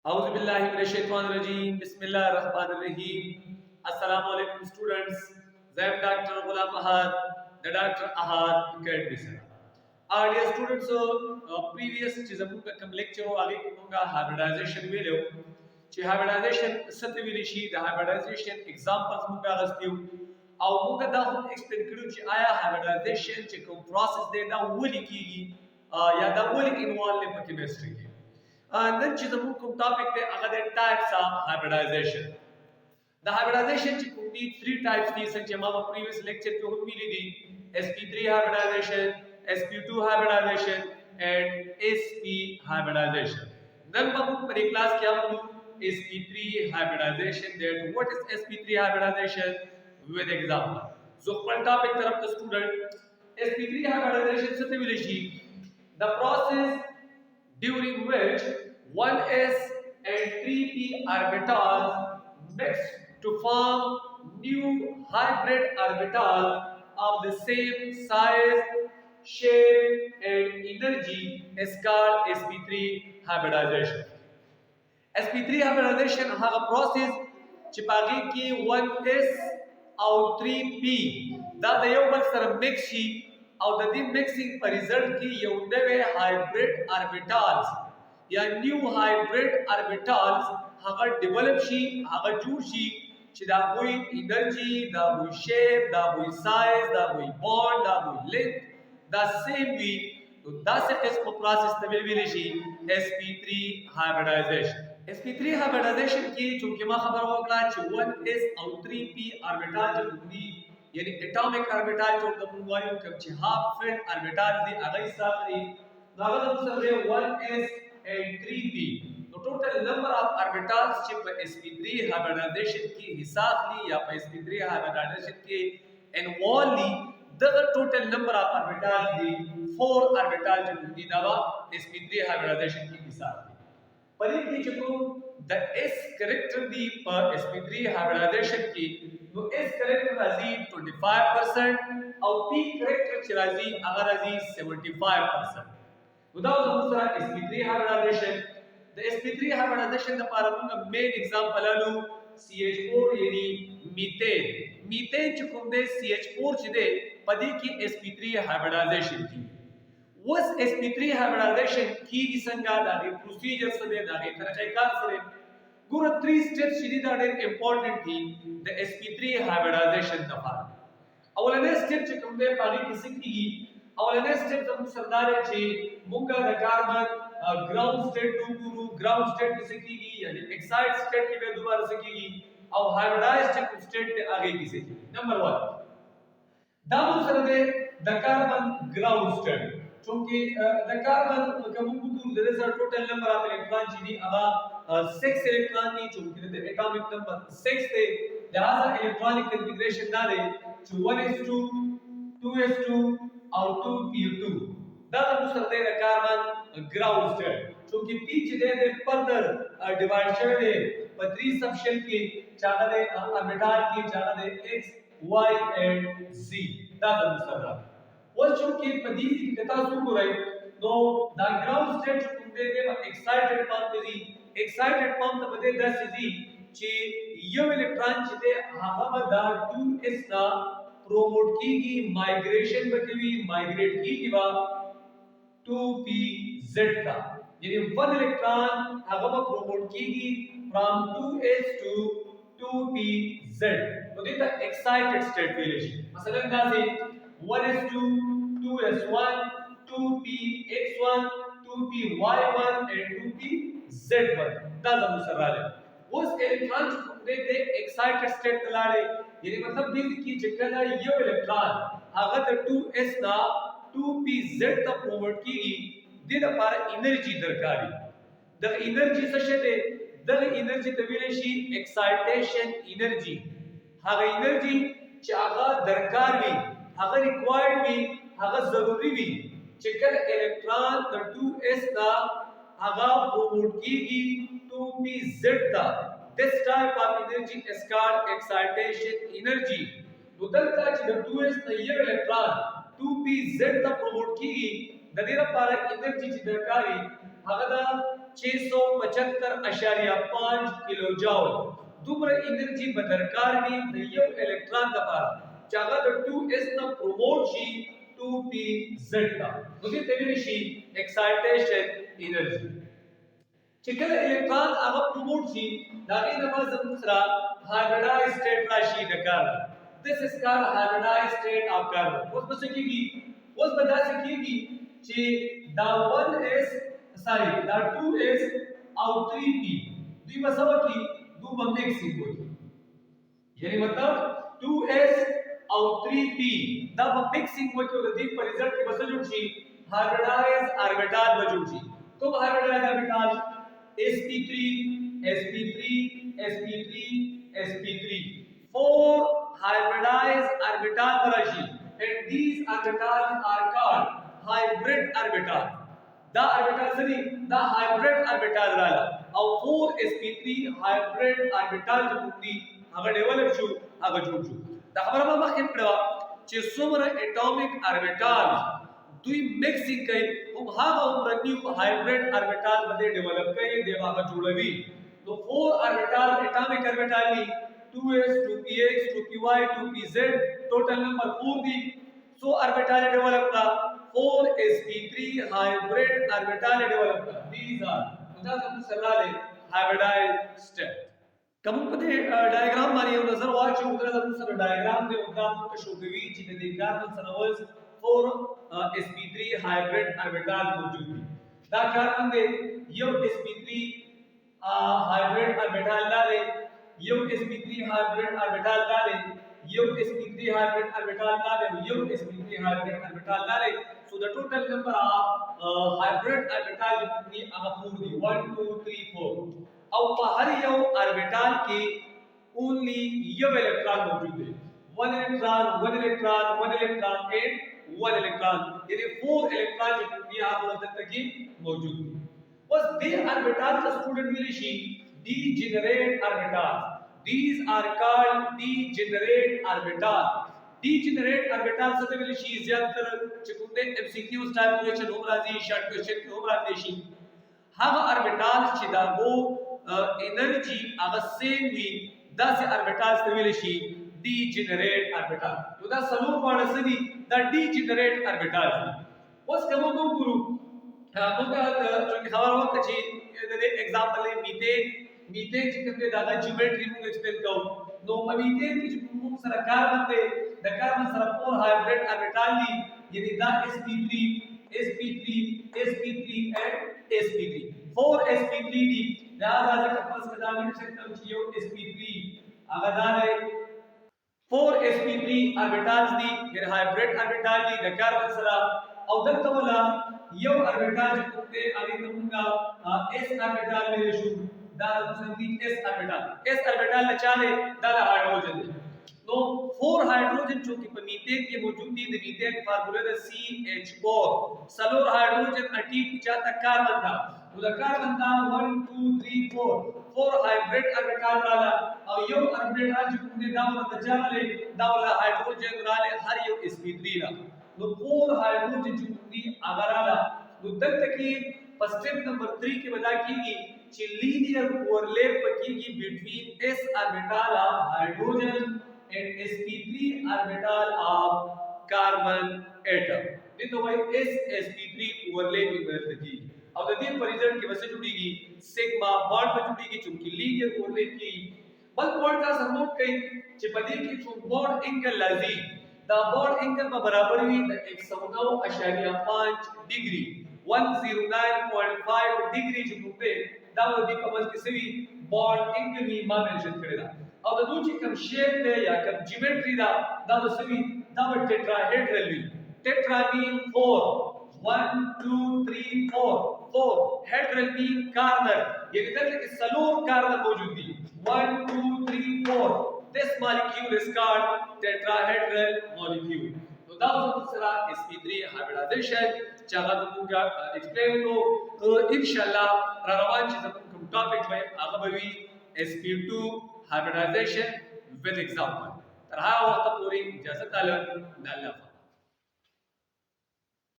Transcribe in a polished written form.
Auzubillahiminash-shaytanir-rajeem. Bismillahir-rahmanir-rahim. Assalamu alaikum students. I am Dr. Ghulam Ahad, the Dr. Ahad Academy sir. Dear students, previous चीज़ों का कम lecture आगे कुमंगा hybridization में लो. ची hybridization सत्य विलिशी the hybridization examples मुंगा गस्तियो. और मुंगा दा हम explain करूँ ची आया hybridization ची कोम process दे दा वली की या दा वली involve ले पर chemistry के. नन चीज़ों को topic दे अगर types of hybridization. The hybridization ची कुंडी three types थी संचे मामा previous lecture पे हम मिली थी sp3 hybridization, sp2 hybridization and sp hybridization. Then हम पर एक class क्या हम sp3 hybridization. That what is sp3 hybridization with example. So one topic तरफ the student sp3 hybridization से विलेशी the process during which 1s and 3p orbitals mix to form new hybrid orbitals of the same size, shape and energy is called sp3 hybridization. sp3 hybridization हा process चिपागी की 1s और 3p दा दयो बल sir mix she और द दिन मिक्सिंग पर रिजल्ट की ये नवे हाइब्रिड ऑर्बिटल्स या न्यू हाइब्रिड ऑर्बिटल्स हागर डेवलप शी हागर जुड़ शी चिदा कोई एनर्जी दा कोई शेप दा कोई साइज दा कोई बॉन्ड दा कोई लेंथ दा सेम वी तो दा से इसको प्रोसेस तबे भी she sp3 hybridisation. sp3 hybridization की चूंकि मैं खबर होगा कि 1s और 3p ऑर्बिटल जो होंगी यानी एटॉमिक ऑर्बिटल जो द मुंगायो कब ची हाफ फील्ड ऑर्बिटल दी अगई सारी लागत दूसरे 1s and 3p तो टोटल नंबर ऑफ ऑर्बिटल्स ची पर sp3 हाइब्रिडाइजेशन की हिसाब ली या पर sp3 हाइब्रिडाइजेशन की इन्वॉल्व ली the total number of orbitals दी 4 ऑर्बिटल जो होंगी दवा sp3 हाइब्रिडाइजेशन की हिसाब ली पर एक चको द s कैरेक्टर दी पर sp3 हाइब्रिडाइजेशन की तो s कैरेक्टर राजी 25% और p कैरेक्टर चराजी अगर राजी 75%. उदाव दूसरा sp3 हाइब्रिडाइजेशन द sp3 हाइब्रिडाइजेशन द पारंगा मेन एग्जांपल आलू CH4 यानी मीथेन चकुम दे CH4 चिदे पदी की sp3 हाइब्रिडाइजेशन की was sp3 hybridization की संगा दागे प्रोसीजर से दे दागे तरीका से गुरु 3 स्टेप्स ची दागे इंपॉर्टेंट थी द sp3 hybridization दफा अवलने स्टेप ची तुमने पानी किसी की अवलने स्टेप तुम सरदार ची मुंगा द कार्बन ग्राउंड स्टेट टू गुरु ग्राउंड स्टेट किसी की यानी एक्साइट स्टेट की में दोबारा से की और हाइब्रिडाइज्ड स्टेट के आगे किसी की. नंबर 1 दामु सरदे द कार्बन ग्राउंड स्टेट चूंकि द कार्बन कमुकुतु there is a total number of electron जी अबा 6 इलेक्ट्रॉन नी चूंकि द एटॉमिक नंबर 6 थे लिहाजा इलेक्ट्रॉनिक कॉन्फ़िगरेशन डाले 1s2 2s2 और 2p2 द दूसरे द कार्बन ग्राउंड स्टेट चूंकि पीछ दे फर्दर डिवाइड दे पर 3 सब शेल के चागा दे ऑर्बिटल की चागा दे x y and z the दूसरा वो चूंकि पदीसी की कथा सुन रही तो the ground state Kunde they excited pump the excited pump तो बदे 10 जी ची यो इलेक्ट्रॉन चिते हाबा दा 2s ना प्रोमोट की माइग्रेशन बकवी माइग्रेट की बा 2pz का यानी वन इलेक्ट्रॉन हाबा प्रोमोट की फ्रॉम 2s टू 2pz तो this the excited state relation मसलन दा से 1s2 2s1 2px1 2py1 and 2pz1 दा मुसराले उस इलेक्ट्रॉन को दे एक्साइटेड स्टेट तलाड़े यानी मतलब दी की जगह ये इलेक्ट्रॉन अगर 2s ना 2pz तक प्रोमोट की दे पर एनर्जी दरकारी द एनर्जी सशते द एनर्जी तविलेशी एक्साइटेशन एनर्जी हा एनर्जी चागा दरकार भी अगर रिक्वायर्ड भी अगर जरूरी भी चिकन इलेक्ट्रॉन द 2s ना अगर प्रोमोट की 2pz ता this type of energy is called excitation energy बदल का द 2s ना ये इलेक्ट्रॉन 2pz ता प्रोमोट की द देर पर एनर्जी ची दरकारी अगर 675.5 किलो जूल دومره انرژي به درکار وي د یو الکترون لپاره چې هغه د 2s نه پروموټ شي 2pz ته نو دې ته ویل شي ایکسایټیشن انرژي چې کله الکترون هغه پروموټ شي دا غي د بعد زموږ سره هایبریډایز سټیټ راشي د کاربن this is called hybridized state of carbon اوس به څه کیږي اوس به دا څه کیږي چې دا 1s دا 2s او 3p دوی به سبا کی دو به مکسینګ وکړي یعنی مطلب 2s او 3p دا به مکسینګ وکړي او د دې په ریزلټ کې به څه جوړ شي هایبریډایز آربیټال به جوړ شي کوم هایبریډایز آربیټال sp3 sp3 sp3 sp3 four hybridized orbital rashi and these orbitals are called hybrid orbital the orbital sari the hybrid orbital rala او 4sp3 hybrid orbital jumdi haga develop shu haga jod shu da khabara ma makhim kړه چې څومره atomic orbital دوی مکسینګ کوي هم هغه عمر نیو hybrid orbital باندې ډیولپ کوي دی هغه جوړوي نو 4 orbital atomic orbital دي 2s 2px 2py 2pz total number 4 دي so orbital develop کا 4sp3 hybrid orbital develop کا these are دا څه سره له hybridized state کوم په ډایاګرام باندې یو نظر واچو دا سره ډایاګرام دی او دا موږ شو کوي چې د دې کاربن سره وز 4sp3 hybrid orbital موجود دي دا کاربن دی یو sp3 hybrid orbital لاره یو sp3 hybrid orbital لاره یو sp3 hybrid orbital لاره یو sp3 hybrid orbital لاره so the total number of hybrid orbital جتنی هغه 4 دي 1 2 3 4 او په هر یو orbital کې only یو الکترون موجود دی 1 electron 1 electron 1 electron and 1 electron یعنی 4 electron جتنی هغه دلته کې موجود دي بس دې orbital کا student ویل شي degenerate orbital these are called degenerate orbital degenerate orbital څه ته ویل شي زیات تر چې کوم د MCQ ټایپ کوېشن هم راځي شارټ کوېشن کې هم راځي شي هغه orbital چې دا وو انرژي هغه سیم وي داسې orbital څه ویل شي degenerate orbital نو دا څلور باندې څه دي دا degenerate orbital دي اوس کوم وګورو موږ چې خبر وکړه چې د دې एग्जांपल میثین چې کوم دا جیومټري موږ ایکسپلین کوو نو په میثین کې چې موږ سره کاربن دی د کاربن سره 4 هایبریډ اوربیټال دي یعنی دا sp3 sp3 sp3 and sp3 4 sp3 دي دا راځي چې پس کدا موږ څنګه چې یو sp3 هغه دا 4 sp3 اوربیټالز دي یعنی هایبریډ اوربیټال دي د کاربن سره او دلته ولا یو اوربیټال چې کوم دی هغه موږ s اوربیټال ویل شو دا د s اوربیټال نه چاله دا د هایدروجن دی نو 4 हाइड्रोजन जो कि मीथेन के मौजूद थी methane formula the CH4 सलोर हाइड्रोजन अटी चाहता कार्बन था तो कार्बन था 1 2 3 4 हाइब्रिड ऑर्बिटल वाला और यो ऑर्बिटल जो ने दावला तजाले दावला हाइड्रोजन वाले हर यो sp3 ला तो 4 हाइड्रोजन जो ने अगराला तो तक की स्टेप नंबर 3 के बता कीगी कि लीनियर ओवरलैप कीगी between s orbital of hydrogen and sp3 orbital of carbon atom ये तो भाई s sp3 ओवरलैपिंग रहती है अब द दिन पर रिजल्ट की वजह जुड़ेगी सिग्मा बॉन्ड में जुड़ेगी चूंकि लीनियर ओवरलैप की बल बॉन्ड का सपोर्ट कई चिपदी की चूं बॉन्ड एंगल लाजी द बॉन्ड एंगल में बराबर हुई द 109.5 डिग्री 109.5 डिग्री जो होते दाव दी कमल किसी बॉन्ड एंगल में मा मेंशन करेगा او د دوی کوم شیپ دی یا کوم جیومټري دا د سوي دا ټیټراهیډرل وی ټیټرا مین 4 1 2 3 4 हेड्रल مین کارنر یعنی دلته کې سلور کارنر موجود دي 1 2 3 4 this molecule is called tetrahedral molecule نو دا سره sp3 hybridization چې هغه موږ ایکسپلین کوو ان شاء الله را روان چې کوم ټاپک به هغه به وي sp2 hybridization with example. तरह वक्त पूरी इजाजत आलम